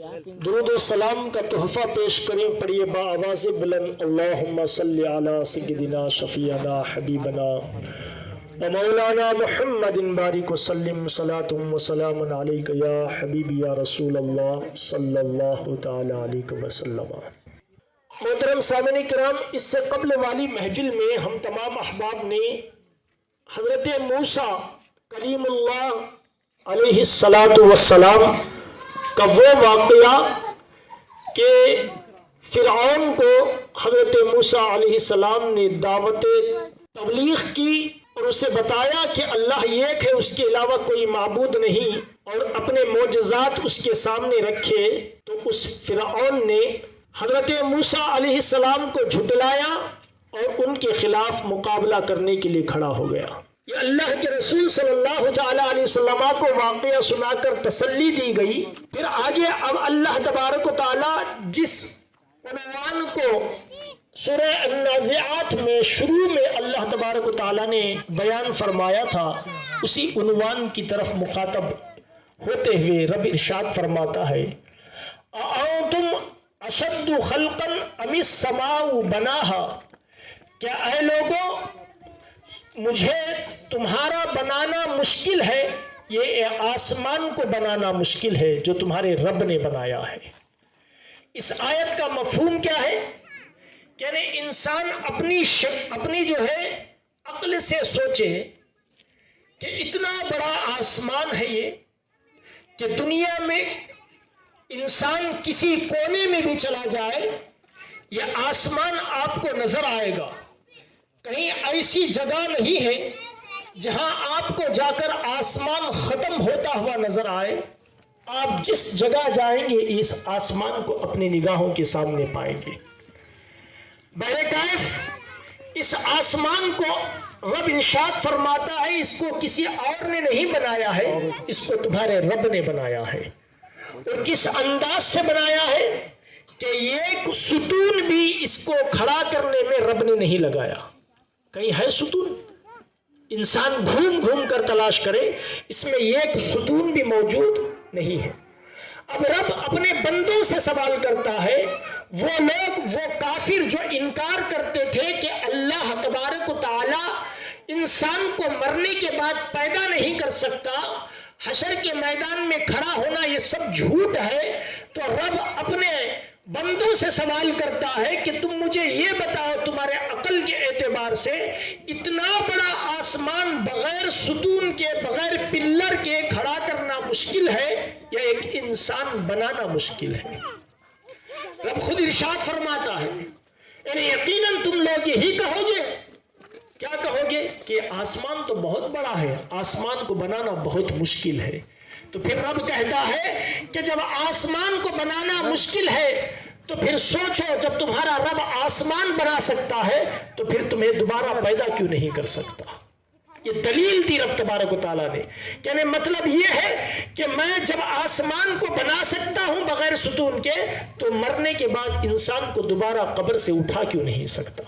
درود و سلام کا تحفہ پیش کریں، پڑھیے با آواز بلند، اللہم صلی علی سیدنا شفیعنا حبیبنا و مولانا محمد بارک وسلم، صلاۃ و سلام علیک یا حبیبی یا رسول اللہ صلی اللہ تعالی علیہ وسلم۔ محترم سامعین کرام، اس سے قبل والی محفل میں ہم تمام احباب نے حضرت موسیٰ کلیم اللہ علیہ السلام کا وہ واقعہ کہ فرعون کو حضرت موسیٰ علیہ السلام نے دعوت تبلیغ کی اور اسے بتایا کہ اللہ ایک ہے، اس کے علاوہ کوئی معبود نہیں، اور اپنے معجزات اس کے سامنے رکھے، تو اس فرعون نے حضرت موسیٰ علیہ السلام کو جھٹلایا اور ان کے خلاف مقابلہ کرنے کے لیے کھڑا ہو گیا۔ یہ اللہ کے رسول صلی اللہ تعالیٰ علیہ وسلم کو واقعہ سنا کر تسلی دی گئی۔ پھر آگے اب اللہ تبارک و تعالیٰ جس عنوان کو سورہ النازعات میں شروع میں اللہ تبارک و تعالیٰ نے بیان فرمایا تھا، اسی عنوان کی طرف مخاطب ہوتے ہوئے رب ارشاد فرماتا ہے، اَأَنْتُمْ أَشَدُّ خَلْقًا أَمِ السَّمَاءُ بَنَاهَا، کیا اے لوگوں مجھے تمہارا بنانا مشکل ہے، یہ آسمان کو بنانا مشکل ہے جو تمہارے رب نے بنایا ہے۔ اس آیت کا مفہوم کیا ہے؟ یعنی انسان اپنی جو ہے عقل سے سوچے کہ اتنا بڑا آسمان ہے یہ، کہ دنیا میں انسان کسی کونے میں بھی چلا جائے یہ آسمان آپ کو نظر آئے گا۔ کہیں ایسی جگہ نہیں ہے جہاں آپ کو جا کر آسمان ختم ہوتا ہوا نظر آئے۔ آپ جس جگہ جائیں گے اس آسمان کو اپنی نگاہوں کے سامنے پائیں گے۔ بہرکیف اس آسمان کو رب ارشاد فرماتا ہے اس کو کسی اور نے نہیں بنایا ہے، اس کو تمہارے رب نے بنایا ہے۔ اور کس انداز سے بنایا ہے کہ ایک ستون بھی اس کو کھڑا کرنے میں رب نے نہیں لگایا۔ کہیں ہے ستون؟ انسان گھوم گھوم کر تلاش کرے، اس میں ایک ستون بھی موجود نہیں ہے۔ اب رب اپنے بندوں سے سوال کرتا ہے، وہ لوگ، وہ کافر جو انکار کرتے تھے کہ اللہ تبارک و تعالی انسان کو مرنے کے بعد پیدا نہیں کر سکتا، حشر کے میدان میں کھڑا ہونا یہ سب جھوٹ ہے، تو رب اپنے بندوں سے سوال کرتا ہے کہ تم مجھے یہ بتاؤ، تمہارے عقل کے اعتبار سے اتنا بڑا آسمان بغیر ستون کے، بغیر پلر کے کھڑا کرنا مشکل ہے یا ایک انسان بنانا مشکل ہے؟ رب خود ارشاد فرماتا ہے، یعنی یقیناً تم لوگ یہی کہو گے، کیا کہو گے؟ کہ آسمان تو بہت بڑا ہے، آسمان کو بنانا بہت مشکل ہے۔ تو پھر رب کہتا ہے کہ جب آسمان کو بنانا مشکل ہے تو پھر سوچو، جب تمہارا رب آسمان بنا سکتا ہے تو پھر تمہیں دوبارہ پیدا کیوں نہیں کر سکتا؟ یہ دلیل دی رب تبارک و تعالیٰ نے، یعنی مطلب یہ ہے کہ میں جب آسمان کو بنا سکتا ہوں بغیر ستون کے، تو مرنے کے بعد انسان کو دوبارہ قبر سے اٹھا کیوں نہیں سکتا؟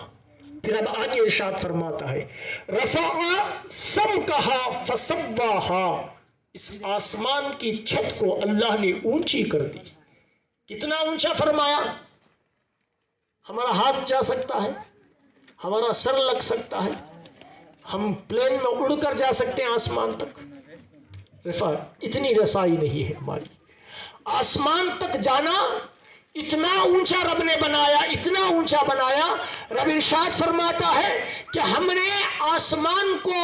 پھر اب آگے ارشاد فرماتا ہے، رفع سمکہا فسواہا، اس آسمان کی چھت کو اللہ نے اونچی کر دی۔ کتنا اونچا فرمایا؟ ہمارا ہاتھ جا سکتا ہے، ہمارا سر لگ سکتا ہے، ہم پلین میں اڑ کر جا سکتے ہیں آسمان تک۔ اتنی رسائی نہیں ہے ہماری آسمان تک جانا، اتنا اونچا رب نے بنایا، اتنا اونچا بنایا۔ رب ارشاد فرماتا ہے کہ ہم نے آسمان کو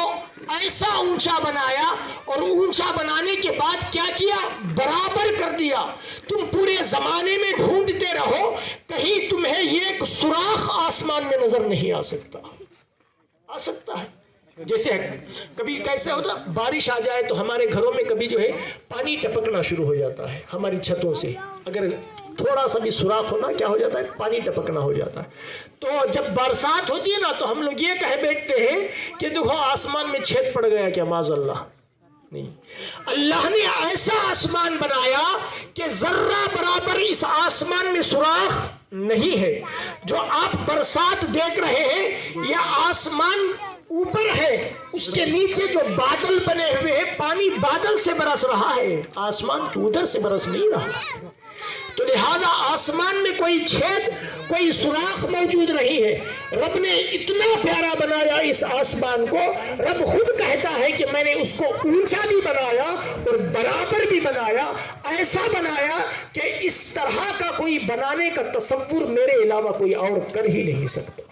ایسا اونچا بنایا، اور اونچا بنانے کے بعد کیا کیا؟ برابر کر دیا۔ تم پورے زمانے میں ڈھونڈتے رہو، کہیں تمہیں ایک سوراخ آسمان میں نظر نہیں آ سکتا۔ آ سکتا ہے جیسے کبھی کیسے ہوتا، بارش آ جائے تو ہمارے گھروں میں کبھی جو ہے پانی ٹپکنا شروع ہو جاتا ہے ہماری چھتوں سے، اگر تھوڑا سا بھی سوراخ ہونا کیا ہو جاتا ہے؟ پانی ٹپکنا ہو جاتا ہے۔ تو جب برسات ہوتی ہے نا تو ہم لوگ یہ کہہ بیٹھتے ہیں کہ دیکھو آسمان میں چھید پڑ گیا کیا، معاذ اللہ۔ نہیں، اللہ نے ایسا آسمان بنایا کہ ذرہ برابر اس آسمان میں سوراخ نہیں ہے۔ جو آپ برسات دیکھ رہے ہیں یہ آسمان اوپر ہے، اس کے نیچے جو بادل بنے ہوئے ہیں، پانی بادل سے برس رہا ہے، آسمان کی ادھر سے برس نہیں رہا۔ لہذا آسمان میں کوئی چھید کوئی سوراخ موجود نہیں ہے. رب نے اتنا پیارا بنایا اس آسمان کو. رب خود کہتا ہے کہ میں نے اس کو اونچا بھی بنایا اور برابر بھی بنایا, ایسا بنایا کہ اس طرح کا کوئی بنانے کا تصور میرے علاوہ کوئی اور کر ہی نہیں سکتا.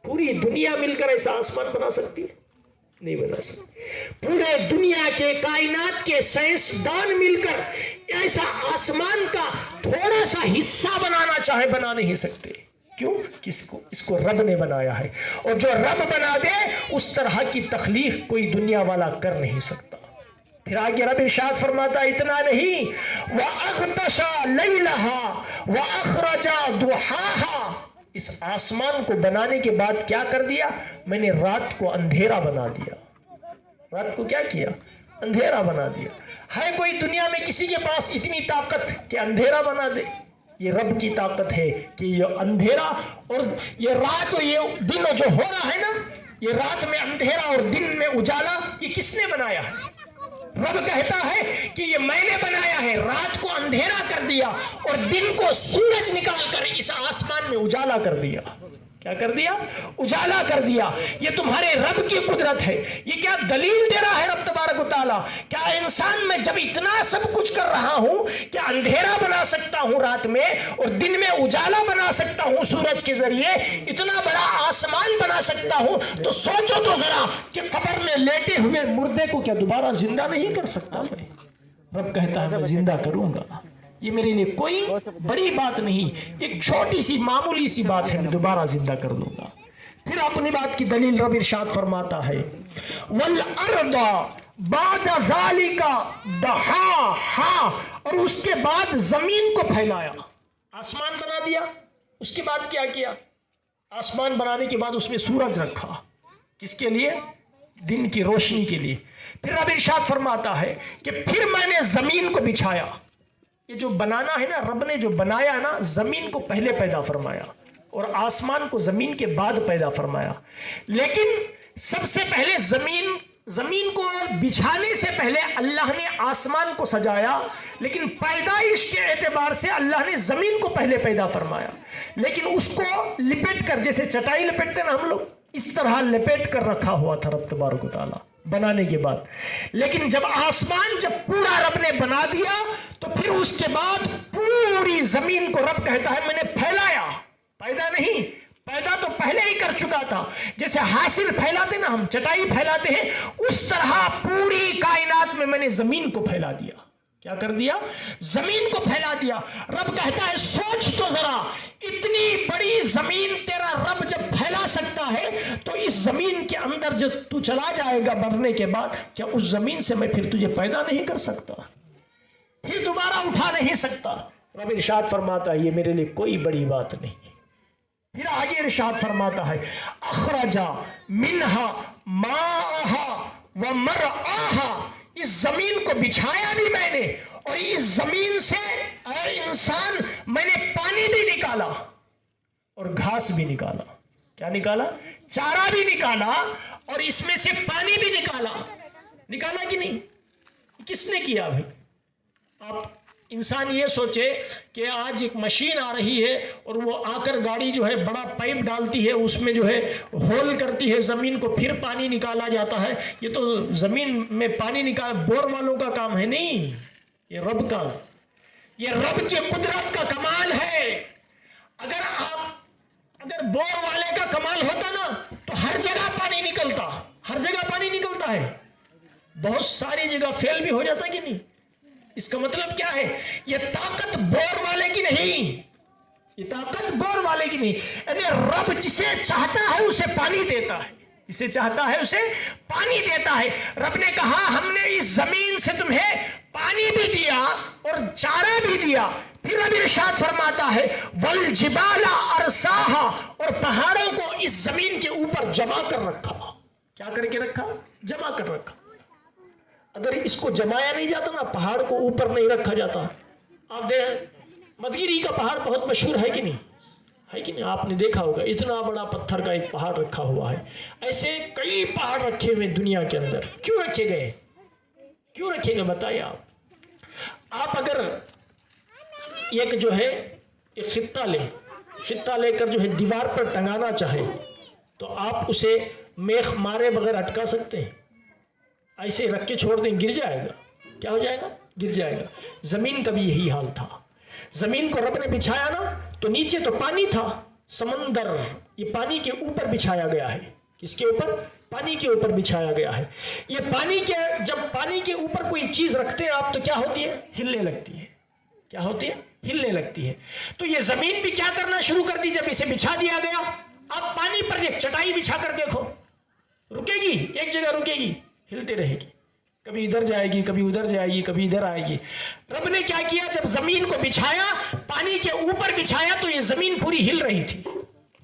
پوری دنیا مل کر ایسا آسمان بنا سکتی ہے؟ نہیں بنا سکتی. پورے دنیا کے کائنات کے سائنسدان مل کر ایسا آسمان کا تھوڑا سا حصہ بنانا چاہے بنا نہیں سکتے. کیوں؟ اس کو رب نے بنایا ہے, اور جو رب بنا دے اس طرح کی تخلیق کوئی دنیا والا کر نہیں سکتا. پھر آگے رب ارشاد فرماتا اتنا نہیں, وَأَغْطَشَ لَيْلَهَا وَأَخْرَجَ ضُحَاهَا. اس آسمان کو بنانے کے بعد کیا کر دیا؟ میں نے رات کو اندھیرا بنا دیا. رات کو کیا کیا؟ اندھیرا بنا دیا. ہے کوئی دنیا میں کسی کے پاس اتنی طاقت کہ اندھیرا بنا دے؟ یہ رب کی طاقت ہے کہ یہ اندھیرا اور یہ رات اور یہ دن جو ہو رہا ہے نا, یہ رات میں اندھیرا اور دن میں اجالا, یہ کس نے بنایا ہے؟ رب کہتا ہے کہ یہ میں نے بنایا ہے. رات کو اندھیرا کر دیا اور دن کو سورج نکال کر اس آسمان میں اجالا کر دیا. کیا کر دیا؟ اجالا کر دیا. یہ تمہارے رب کی قدرت ہے. یہ کیا دلیل دے رہا ہے رب تبارک و تعالیٰ؟ کیا انسان میں جب اتنا سب کچھ کر رہا ہوں کہ اندھیرا بنا سکتا ہوں رات میں اور دن میں اجالا بنا سکتا ہوں سورج کے ذریعے, اتنا بڑا آسمان بنا سکتا ہوں, تو سوچو تو ذرا کہ قبر میں لیٹے ہوئے مردے کو کیا دوبارہ زندہ نہیں کر سکتا میں؟ رب کہتا ہے میں زندہ کروں گا. یہ میرے لیے کوئی بڑی بات نہیں, ایک چھوٹی سی معمولی سی بات ہے, میں دوبارہ زندہ کر دوں گا. پھر اپنی بات کی دلیل رب ارشاد فرماتا ہے وَالْأَرْضَ بَعْدَ ذَلِكَ دَحَاهَا, اور اس کے بعد زمین کو پھیلایا. آسمان بنا دیا, اس کے بعد کیا کیا؟ آسمان بنانے کے بعد اس میں سورج رکھا. کس کے لیے؟ دن کی روشنی کے لیے. پھر رب ارشاد فرماتا ہے کہ پھر میں نے زمین کو بچھایا. یہ جو بنانا ہے نا, رب نے جو بنایا نا, زمین کو پہلے پیدا فرمایا اور آسمان کو زمین کے بعد پیدا فرمایا. لیکن سب سے پہلے زمین کو بچھانے سے پہلے اللہ نے آسمان کو سجایا, لیکن پیدائش کے اعتبار سے اللہ نے زمین کو پہلے پیدا فرمایا. لیکن اس کو لپیٹ کر, جیسے چٹائی لپیٹتے نا ہم لوگ, اس طرح لپیٹ کر رکھا ہوا تھا رب تبارک و تعالیٰ بنانے کے بعد. لیکن جب آسمان جب پورا رب نے بنا دیا تو پھر اس کے بعد پوری زمین کو رب کہتا ہے میں نے پھیلایا. پیدا نہیں, پیدا تو پہلے ہی کر چکا تھا. جیسے حاصل پھیلاتے نا ہم, چٹائی پھیلاتے ہیں, اس طرح پوری کائنات میں نے زمین کو پھیلا دیا. کیا کر دیا؟ زمین کو پھیلا دیا. رب کہتا ہے سوچ تو ذرا, اتنی بڑی زمین تیرا رب جب پھیلا سکتا ہے تو اس زمین کے اندر جب تو چلا جائے گا مرنے کے بعد, کیا اس زمین سے میں پھر تجھے پیدا نہیں کر سکتا, پھر دوبارہ اٹھا نہیں سکتا؟ رب ارشاد فرماتا ہے یہ میرے لیے کوئی بڑی بات نہیں. پھر آگے ارشاد فرماتا ہے اخرج منہا ماءہا ومرعاہا, اس زمین کو بچھایا بھی میں نے, اور اس زمین سے اے انسان میں نے پانی بھی نکالا اور گھاس بھی نکالا. کیا نکالا؟ چارہ بھی نکالا اور اس میں سے پانی بھی نکالا. نکالا کہ نہیں؟ کس نے کیا بھائی؟ آپ انسان یہ سوچے کہ آج ایک مشین آ رہی ہے اور وہ آ کر گاڑی جو ہے بڑا پائپ ڈالتی ہے, اس میں جو ہے ہول کرتی ہے زمین کو, پھر پانی نکالا جاتا ہے. یہ تو زمین میں پانی نکال بور والوں کا کام ہے, نہیں, یہ رب کا, یہ رب کی قدرت کا کمال ہے. اگر بور والے کا کمال ہوتا نا تو ہر جگہ پانی نکلتا, ہر جگہ پانی نکلتا ہے, بہت ساری جگہ فیل بھی ہو جاتا کہ نہیں. اس کا مطلب کیا ہے؟ یہ طاقت بور والے کی نہیں, یہ طاقت بور والے کی نہیں. یعنی رب جسے چاہتا ہے اسے پانی دیتا ہے, جسے چاہتا ہے اسے پانی دیتا ہے. رب نے کہا ہم نے اس زمین سے تمہیں پانی بھی دیا اور چارہ بھی دیا. پھر رب ارشاد فرماتا ہے والجبال ارساہا, اور پہاڑوں کو اس زمین کے اوپر جما کر رکھا. کیا کر کے رکھا؟ جما کر رکھا. اگر اس کو جمایا نہیں جاتا نا, پہاڑ کو اوپر نہیں رکھا جاتا. آپ مدگیری کا پہاڑ بہت مشہور ہے کہ نہیں, ہے کہ نہیں؟ آپ نے دیکھا ہوگا اتنا بڑا پتھر کا ایک پہاڑ رکھا ہوا ہے. ایسے کئی پہاڑ رکھے ہوئے دنیا کے اندر. کیوں رکھے گئے؟ کیوں رکھے گئے بتائیے آپ. اگر ایک جو ہے ایک خطہ لے کر جو ہے دیوار پر ٹنگانا چاہے تو آپ اسے میخ مارے بغیر اٹکا سکتے ہیں؟ ایسے رکھ کے چھوڑ دیں گر جائے گا. کیا ہو جائے گا؟ گر جائے گا. زمین کا بھی یہی حال تھا. زمین کو رب نے بچھایا نا تو نیچے تو پانی تھا، سمندر یہ پانی کے اوپر بچھایا گیا ہے. کس کے اوپر؟ پانی کے اوپر بچھایا گیا ہے. یہ پانی کے جب پانی کے اوپر کوئی چیز رکھتے ہیں آپ تو کیا ہوتی ہے؟ ہلنے لگتی ہے. کیا ہوتی ہے؟ ہلنے لگتی ہے. تو یہ زمین بھی کیا کرنا شروع کر دی جب اسے بچھا دیا گیا. آپ پانی پر ایک چٹائی بچھا کر دیکھو، رکے گی؟ ایک جگہ رکے گی؟ ہلتے رہے گی. کبھی ادھر جائے گی، کبھی ادھر جائے گی، کبھی ادھر آئے گی. رب نے کیا کیا؟ جب زمین کو بچھایا، پانی کے اوپر بچھایا تو یہ زمین پوری ہل رہی تھی،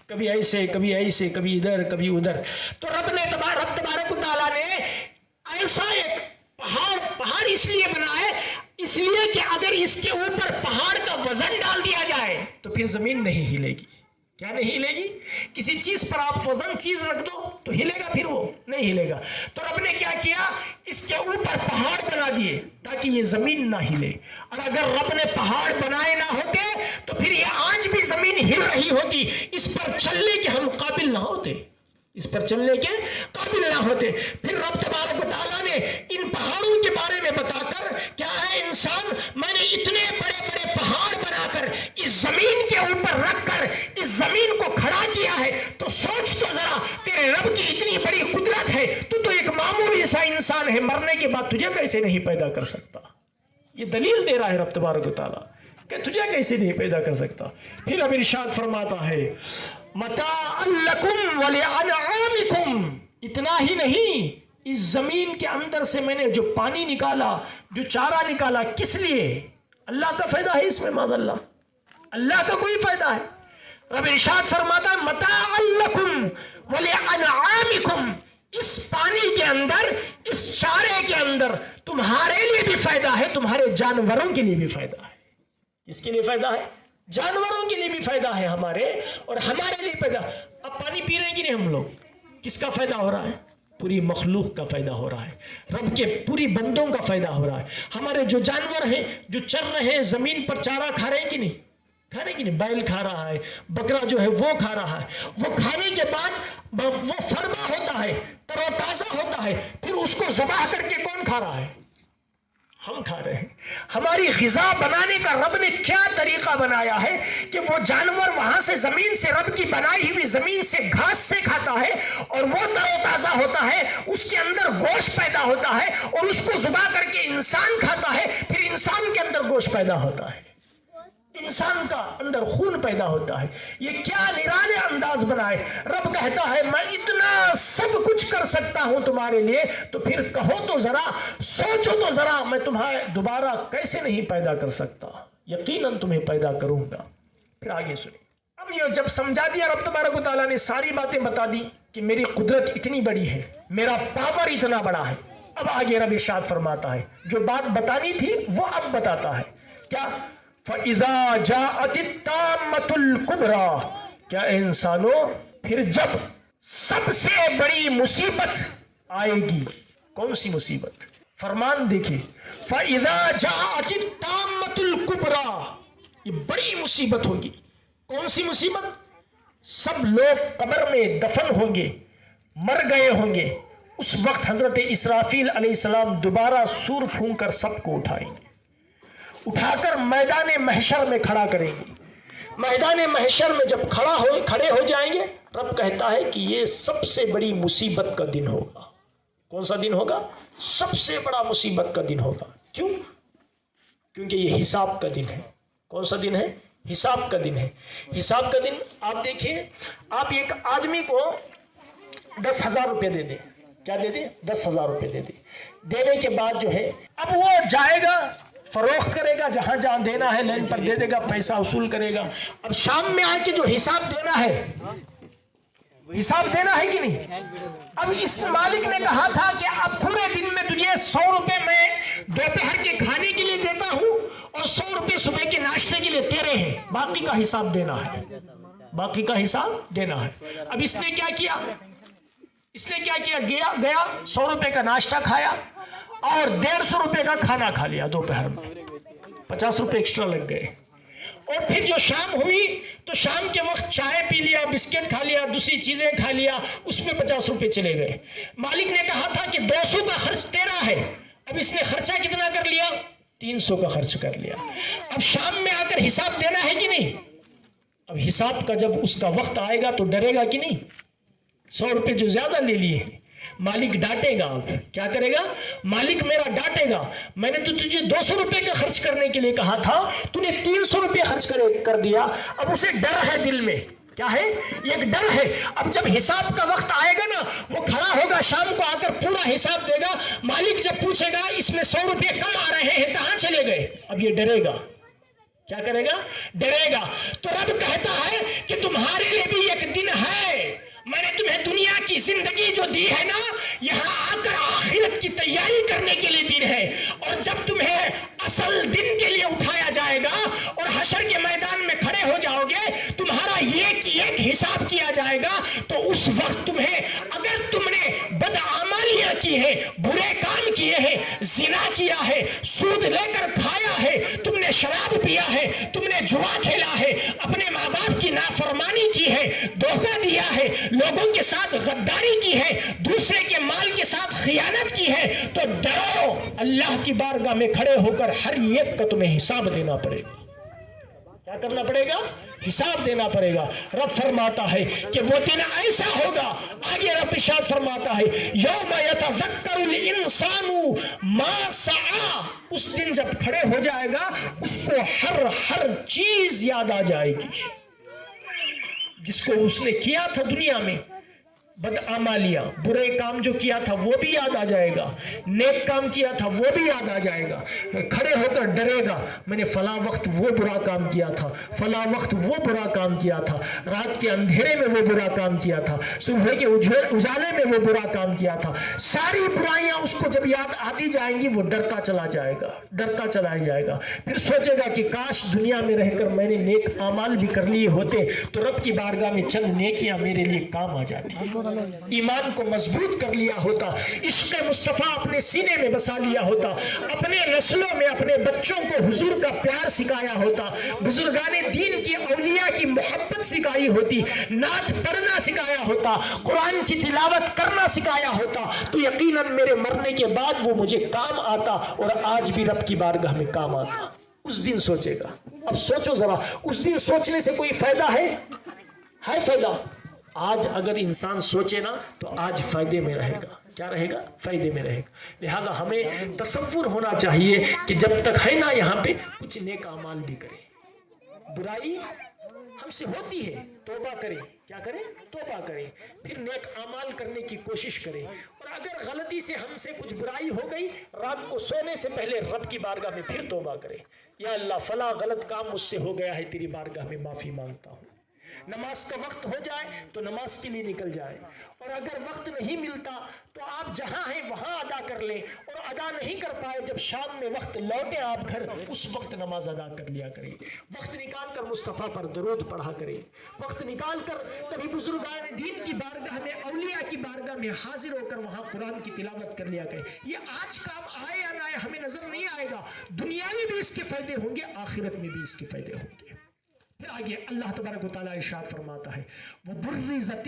کبھی ایسے کبھی ایسے، کبھی ادھر کبھی ادھر. تو رب تبارک و تعالیٰ نے ایسا ایک پہاڑ اس لیے بنایا، اس لیے کہ اگر اس کے اوپر پہاڑ کا وزن ڈال دیا جائے تو پھر زمین نہیں ہلے گی. کیا نہیں ہلے گی؟ کسی چیز پر آپ وزن چیز رکھ دو تو ہلے گا؟ پھر وہ نہیں ہلے گا. تو رب نے کیا کیا؟ اس کے اوپر پہاڑ بنا دیے تاکہ یہ زمین نہ ہلے. اور اگر رب نے پہاڑ بنائے نہ ہوتے تو پھر یہ آج بھی زمین ہل رہی ہوتی، اس پر چلنے کے ہم قابل نہ ہوتے، اس پر چلنے کے قابل نہ ہوتے. پھر رب تبارک و تعالیٰ نے ان پہاڑوں کے بارے میں بتا کر کہ اے انسان، میں نے اتنے بڑے بڑے پہاڑ بنا کر اس زمین کے اوپر رکھ کر اس زمین کو کھڑا کیا ہے، تو سوچ تو ذرا، تیرے رب کی اتنی بڑی قدرت ہے، تو ایک معمولی سا انسان ہے، مرنے کے بعد تجھے کیسے نہیں پیدا کر سکتا؟ یہ دلیل دے رہا ہے رب تبارک و تعالیٰ کہ تجھے کیسے نہیں پیدا کر سکتا. پھر اب ارشاد فرماتا ہے متاعا لکم ولانعامکم. اتنا ہی نہیں، اس زمین کے اندر سے میں نے جو پانی نکالا، جو چارہ نکالا، کس لیے؟ اللہ کا فائدہ ہے اس میں؟ معاذ اللہ، اللہ کا کوئی فائدہ ہے؟ رب ارشاد فرماتا ہے متاعا لکم ولانعامکم. اس پانی کے اندر، اس چارے کے اندر تمہارے لیے بھی فائدہ ہے، تمہارے جانوروں کے لیے بھی فائدہ ہے. کس کے لیے فائدہ ہے؟ جانوروں کے لیے بھی فائدہ ہے ہمارے، اور ہمارے لیے فائدہ. اب پانی پی رہے ہیں کہ نہیں ہم لوگ؟ کس کا فائدہ ہو رہا ہے؟ پوری مخلوق کا فائدہ ہو رہا ہے، رب کے پوری بندوں کا فائدہ ہو رہا ہے. ہمارے جو جانور ہیں جو چر رہے ہیں زمین پر، چارہ کھا رہے ہیں کہ نہیں؟ کھا رہے ہیں کہ نہیں؟ بیل کھا رہا ہے، بکرا جو ہے وہ کھا رہا ہے. وہ کھانے کے بعد وہ فربا ہوتا ہے، تر و تازہ ہوتا ہے، پھر اس کو ذبح کر کے کون کھا رہا ہے؟ ہم کھا رہے ہیں. ہماری غذا بنانے کا رب نے کیا طریقہ بنایا ہے کہ وہ جانور وہاں سے زمین سے، رب کی بنائی ہوئی زمین سے، گھاس سے کھاتا ہے، اور وہ تر و تازہ ہوتا ہے، اس کے اندر گوشت پیدا ہوتا ہے، اور اس کو ذبح کر کے انسان کھاتا ہے، پھر انسان کے اندر گوشت پیدا ہوتا ہے، انسان کا اندر خون پیدا ہوتا ہے. یہ کیا نرانے انداز بنائے. رب کہتا ہے میں اتنا سب کچھ کر سکتا ہوں تمہارے لیے، تو پھر کہو تو ذرا، سوچو تو ذرا، میں تمہیں دوبارہ کیسے نہیں پیدا کر سکتا؟ یقیناً تمہیں پیدا کروں گا. پھر آگے سنیں. اب یہ جب سمجھا دیا رب تبارک و تعالیٰ نے، ساری باتیں بتا دی کہ میری قدرت اتنی بڑی ہے، میرا پاور اتنا بڑا ہے. اب آگے رب ارشاد فرماتا ہے، جو بات بتانی تھی وہ اب بتاتا ہے. کیا؟ فَإِذَا جَاءَتِ التَّامَّةُ الْكُبْرَى. کیا انسانوں، پھر جب سب سے بڑی مصیبت آئے گی. کون سی مصیبت؟ فرمان دیکھیں، فَإِذَا جَاءَتِ التَّامَّةُ الْكُبْرَى. یہ بڑی مصیبت ہوگی. کون سی مصیبت؟ سب لوگ قبر میں دفن ہوں گے، مر گئے ہوں گے. اس وقت حضرت اسرافیل علیہ السلام دوبارہ سور پھونک کر سب کو اٹھائیں گے، اٹھا کر میدان محشر میں کھڑا کریں گے. میدان محشر میں جب کھڑے ہو جائیں گے، رب کہتا ہے کہ یہ سب سے بڑی مصیبت کا دن ہوگا. کون سا دن ہوگا؟ سب سے بڑا مصیبت کا دن ہوگا. کیوں؟ کیونکہ یہ حساب کا دن ہے. کون سا دن ہے؟ حساب کا دن ہے. حساب کا دن آپ دیکھیں، آپ ایک آدمی کو 10,000 روپے دے دیں. کیا دے دیں؟ 10,000 روپے دے دیں. دینے کے بعد جو ہے اب وہ جائے گا، فروخت کرے گا، جہاں جہاں دینا ہے لائن پر دے دے گا، پیسہ وصول کرے گا. اب شام میں آ کے جو حساب دینا ہے، حساب دینا ہے کہ نہیں؟ اب اس مالک نے کہا تھا کہ اب پورے دن میں تجھے 100 روپے میں دوپہر کے کھانے کے لیے دیتا ہوں، اور 100 روپے صبح کے ناشتے کے لیے تیرے ہیں، باقی کا حساب دینا ہے، باقی کا حساب دینا ہے. اب اس نے کیا کیا؟ اس نے کیا کیا؟ گیا 100 روپے کا ناشتہ کھایا اور 150 روپے کا کھانا کھا لیا دوپہر میں. 50 روپے ایکسٹرا لگ گئے. اور پھر جو شام ہوئی تو شام کے وقت چائے پی لیا، بسکٹ کھا لیا، دوسری چیزیں کھا لیا، اس میں 50 روپے چلے گئے۔ مالک نے کہا تھا کہ 200 کا خرچ تیرا ہے، اب اس نے خرچہ کتنا کر لیا؟ 300 کا خرچ کر لیا۔ اب شام میں آ کر حساب دینا ہے کہ نہیں؟ اب حساب کا جب اس کا وقت آئے گا تو ڈرے گا کہ نہیں؟ 100 روپے جو زیادہ لے لیے، مالک ڈانٹے گا۔ اب کیا کرے گا؟ مالک میرا ڈانٹے گا، میں نے تو تجھے 200 روپے کا خرچ کرنے کے لیے کہا تھا، تو نے 300 روپے خرچ کر دیا۔ اب اسے ڈر ہے دل میں، کیا ہے؟ ایک ڈر ہے۔ اب جب حساب کا وقت آئے گا نا، وہ کھڑا ہوگا شام کو آ کر پورا حساب دے گا۔ مالک جب پوچھے گا اس میں 100 روپے کم آ رہے ہیں، کہاں چلے گئے؟ اب یہ ڈرے گا۔ کیا کرے گا؟ ڈرے گا۔ تو رب کہتا ہے کہ تمہارے لیے بھی ایک دن ہے، میں نے تمہیں دنیا کی زندگی جو دی ہے نا، یہاں آ کر آخرت کی تیاری کرنے کے لیے دن ہے۔ اور جب تمہیں اصل دن کے لیے اٹھایا جائے گا اور حشر کے میدان میں کھڑے ہو جاؤ گے، تمہارا ایک حساب کیا جائے گا، تو اس وقت تمہیں، اگر تم نے بدعمالیاں کی ہیں، برے کام کیے ہیں، زنا کیا ہے، سود لے کر کھایا ہے، تم نے شراب پیا ہے، تم نے جوا کھیلا ہے، اپنے ماں باپ کی نافرمانی کی ہے، دھوکہ دیا ہے، لوگوں کے ساتھ غداری کی ہے، دوسرے کے مال کے ساتھ خیانت کی ہے، تو ڈرو، اللہ کی بارگاہ میں کھڑے ہو کر ہر ایک کا تمہیں حساب دینا پڑے گا۔ کیا کرنا پڑے گا؟ حساب دینا پڑے گا۔ رب فرماتا ہے کہ وہ دن ایسا ہوگا، آگے رب ارشاد فرماتا ہے یوم یتذکر الانسان ما سعی، اس دن جب کھڑے ہو جائے گا اس کو ہر چیز یاد آ جائے گی جس کو اس نے کیا تھا دنیا میں، بدعمالیاں، برے کام جو کیا تھا وہ بھی یاد آ جائے گا، نیک کام کیا تھا وہ بھی یاد آ جائے گا۔ کھڑے ہو کر ڈرے گا، میں نے فلاں وقت وہ برا کام کیا تھا، فلاں وقت وہ برا کام کیا تھا، رات کے اندھیرے میں وہ برا کام کیا تھا، صبح کے اجالے میں وہ برا کام کیا تھا۔ ساری برائیاں اس کو جب یاد آتی جائیں گی، وہ ڈرتا چلا جائے گا، ڈرتا چلا جائے گا۔ پھر سوچے گا کہ کاش دنیا میں رہ کر میں نے نیک اعمال بھی کر لیے ہوتے تو رب کی بارگاہ میں چند نیکیاں میرے لیے کام آ جاتی، ایمان کو مضبوط کر لیا ہوتا، عشق مصطفیٰ اپنے سینے میں بسا لیا ہوتا، اپنے نسلوں میں اپنے بچوں کو حضور کا پیار سکھایا ہوتا، بزرگان دین کی اولیاء کی محبت سکھائی ہوتی، نعت پڑھنا سکھایا ہوتا، قرآن کی تلاوت کرنا سکھایا ہوتا، تو یقیناً میرے مرنے کے بعد وہ مجھے کام آتا، اور آج بھی رب کی بارگاہ میں کام آتا۔ اس دن سوچے گا۔ اب سوچو ذرا، اس دن سوچنے سے کوئی فائدہ ہے فائدہ؟ آج اگر انسان سوچے نا تو آج فائدے میں رہے گا۔ کیا رہے گا؟ فائدے میں رہے گا۔ لہذا ہمیں تصور ہونا چاہیے کہ جب تک ہے نا یہاں پہ کچھ نیک اعمال بھی کریں، برائی ہم سے ہوتی ہے، توبہ کریں۔ کیا کریں؟ توبہ کریں، پھر نیک اعمال کرنے کی کوشش کریں، اور اگر غلطی سے ہم سے کچھ برائی ہو گئی، رات کو سونے سے پہلے رب کی بارگاہ میں پھر توبہ کریں، یا اللہ فلاں غلط کام مجھ سے ہو گیا ہے، تیری بارگاہ میں معافی مانگتا ہوں۔ نماز کا وقت ہو جائے تو نماز کے لیے نکل جائے، اور اگر وقت نہیں ملتا تو آپ جہاں ہیں وہاں ادا کر لیں، اور ادا نہیں کر پائے جب شام میں وقت لوٹے آپ گھر، اس وقت نماز ادا کر لیا کریں۔ وقت نکال کر مصطفیٰ پر درود پڑھا کریں، وقت نکال کر کبھی بزرگان دین کی بارگاہ میں، اولیاء کی بارگاہ میں حاضر ہو کر وہاں قرآن کی تلاوت کر لیا کریں۔ یہ آج کام آئے یا نہ آئے ہمیں نظر نہیں آئے گا، دنیا میں بھی اس کے فائدے ہوں گے، آخرت میں بھی اس کے فائدے ہوں گے۔ پھر آگے اللہ تبارک و تعالیٰ ارشاد فرماتا ہے وَبُرِّزَتِ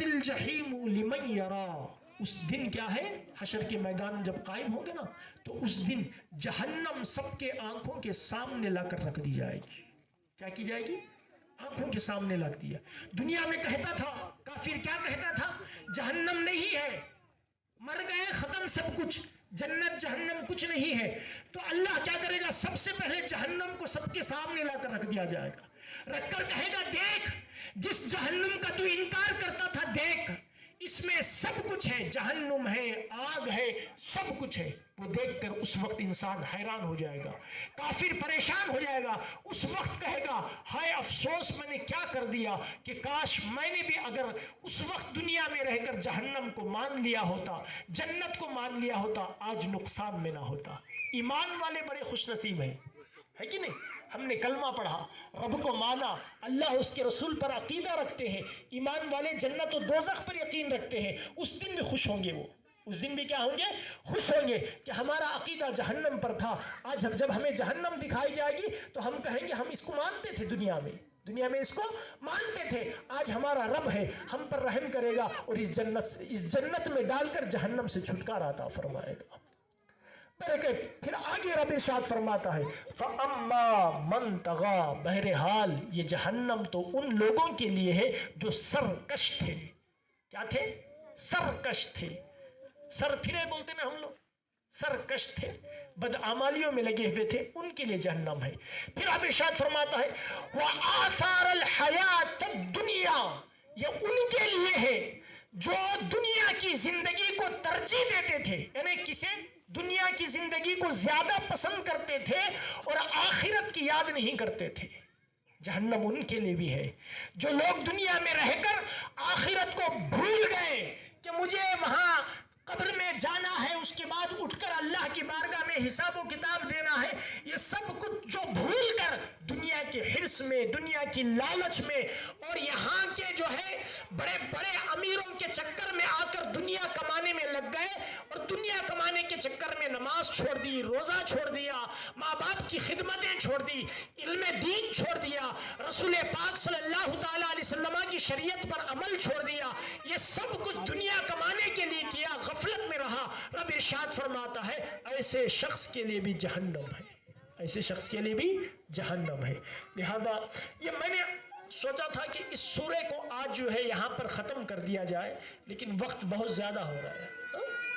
الْجَحِيمُ لِمَنْ يَرَى، اس دن کیا ہے؟ حشر کے میدان جب قائم ہوگا نا، تو اس دن جہنم سب کے آنکھوں کے سامنے لا کر رکھ دی جائے گی۔ کیا کی جائے گی؟ آنکھوں کے سامنے رکھ دیا۔ دنیا میں کہتا تھا کافر، کیا کہتا تھا؟ جہنم نہیں ہے، مر گئے، ختم سب کچھ، جنت جہنم کچھ نہیں ہے۔ تو اللہ کیا کرے گا؟ سب سے پہلے جہنم کو سب کے سامنے لا کر رکھ دیا جائے گا، رکھ کر کہے گا دیکھ، جس جہنم کا تو انکار کرتا تھا، دیکھ اس میں سب کچھ ہے، جہنم ہے، آگ ہے، سب کچھ ہے۔ وہ دیکھ کر اس وقت انسان حیران ہو جائے گا، کافر پریشان ہو جائے گا، اس وقت کہے گا ہائے افسوس میں نے کیا کر دیا، کہ کاش میں نے بھی اگر اس وقت دنیا میں رہ کر جہنم کو مان لیا ہوتا، جنت کو مان لیا ہوتا، آج نقصان میں نہ ہوتا۔ ایمان والے بڑے خوش نصیب ہیں، ہے کہ نہیں؟ ہم نے کلمہ پڑھا، رب کو مانا، اللہ اس کے رسول پر عقیدہ رکھتے ہیں، ایمان والے جنت و دوزخ پر یقین رکھتے ہیں، اس دن بھی خوش ہوں گے وہ، اس دن بھی کیا ہوں گے؟ خوش ہوں گے کہ ہمارا عقیدہ جہنم پر تھا، آج جب ہمیں جہنم دکھائی جائے گی تو ہم کہیں گے ہم اس کو مانتے تھے، دنیا میں اس کو مانتے تھے، آج ہمارا رب ہے ہم پر رحم کرے گا اور اس جنت میں ڈال کر جہنم سے چھٹکارا عطا فرمائے گا۔ پھر آگے رب ارشاد فرماتا ہے فَأَمَّا مَن طَغَىٰ، بہرحال یہ جہنم تو ان لوگوں کے لیے ہے جو سرکش تھے۔ کیا تھے؟ سرکش تھے۔ سر پھرے بولتے نا ہم لوگ، سرکش تھے، بدعمالیوں میں لگے ہوئے تھے، ان کے لیے جہنم ہے۔ پھر اب ارشاد فرماتا ہے وَآثَارَ الْحَيَاةَ الدُّنْيَا، یہ ان کے لیے ہے جو دنیا کی زندگی کو ترجیح دیتے تھے، یعنی کسے؟ دنیا کی زندگی کو زیادہ پسند کرتے تھے اور آخرت کی یاد نہیں کرتے تھے۔ جہنم ان کے لیے بھی ہے جو لوگ دنیا میں رہ کر آخرت کو بھول گئے کہ مجھے وہاں قبر میں جانا ہے، اس کے بعد اٹھ کر اللہ کی بارگاہ میں حساب و کتاب دینا ہے، یہ سب کچھ جو بھول کر دنیا کے حرص میں، دنیا کی لالچ میں اور یہاں کے جو ہے بڑے بڑے امیروں کے چکر میں آ کر دنیا کمانے میں لگ گئے اور دنیا کمانے کے چکر میں نماز چھوڑ دی، روزہ چھوڑ دیا، ماں باپ کی خدمتیں چھوڑ دی، علم دین چھوڑ دیا، رسول پاک صلی اللہ تعالیٰ علیہ وسلم کی شریعت پر عمل چھوڑ دیا، یہ سب کچھ دنیا کمانے کے لیے کیا، غفلت میں رہا۔ رب ارشاد فرماتا ہے ایسے شخص کے لیے بھی جہنم ہے، ایسے شخص کے لیے بھی جہنم ہے۔ لہذا یہ میں نے سوچا تھا کہ اس سورے کو آج جو ہے یہاں پر ختم کر دیا جائے، لیکن وقت بہت زیادہ ہو رہا ہے،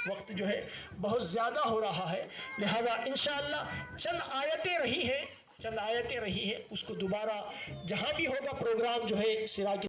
وقت جو ہے بہت زیادہ ہو رہا ہے، لہذا انشاءاللہ چند آیتیں رہی ہیں، اس کو دوبارہ جہاں بھی ہوگا پروگرام جو ہے سرا کی